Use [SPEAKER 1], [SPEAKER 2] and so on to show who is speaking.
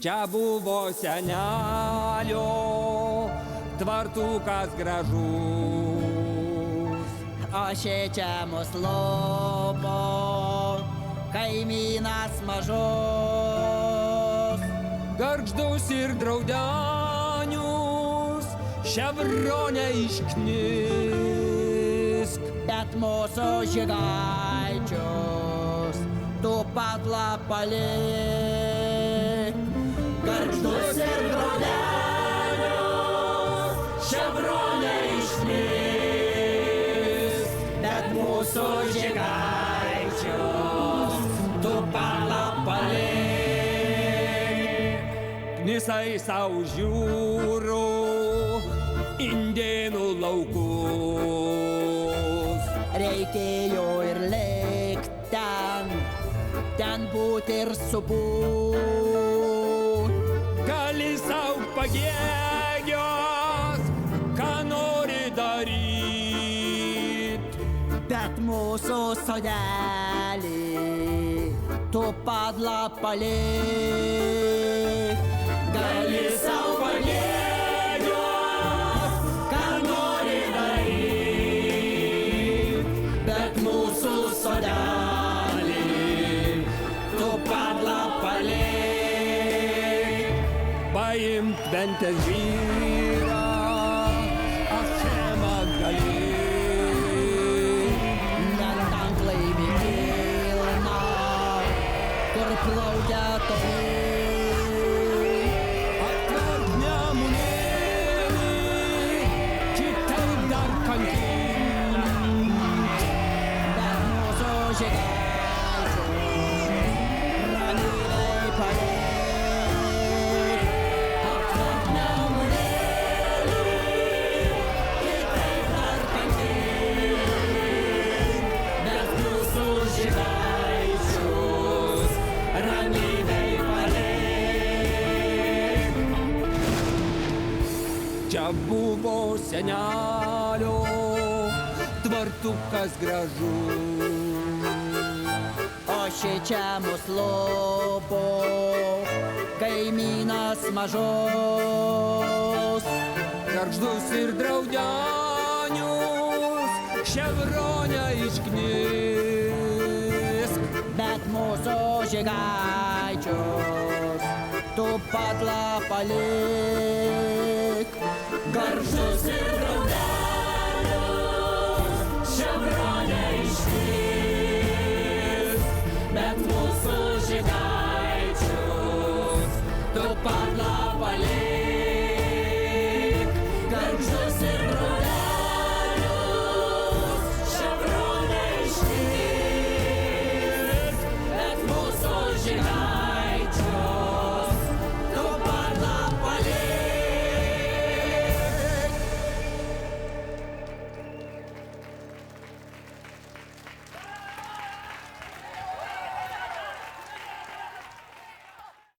[SPEAKER 1] Čia buvo senelio tvartukas gražus,
[SPEAKER 2] o šičia mus lopo kaimynas mažus.
[SPEAKER 1] Gargždus ir draudenius ševronę išknisk,
[SPEAKER 2] Bet mūsų žygaičius tu padla palik. Gargždus ir draudenius ševronę išknisk, bet mūsų žygaičius tu padla palik.
[SPEAKER 1] Knisai sau žiūrų indėnų laukus.
[SPEAKER 2] Reikėjo ir likt ten būti ir subūt.
[SPEAKER 1] Gali sau pagėgios, ką nori daryt,
[SPEAKER 2] Bet mūsų sodelį tu padla palik. Gali sau pagėgios, ką nori daryt, bet mūsų sodelį tu padla palik.
[SPEAKER 1] paimt ventės vyrą, Achemą gali.
[SPEAKER 2] Net tanklaivį pilna, kur plaukia toli.
[SPEAKER 1] Atverk Nemunėlį, kitaip dar kankink.
[SPEAKER 2] Bet mūsų žygaičius ramybėj palik. Atverk Nemunėlį, kitaip dar kankink. Bet mūsų žygaičius ramybėj palik.
[SPEAKER 1] Čia buvo senelio tvartukas gražus,
[SPEAKER 2] O šičia mus lopo kaimynas mažus.
[SPEAKER 1] Gargždus ir draudenius ševronę išknisk,
[SPEAKER 2] Bet mūsų žygaičius tu padla palik. Gargždus ir draudenius ševronę išknisk, bet mūsų žygaičius tu padla palik.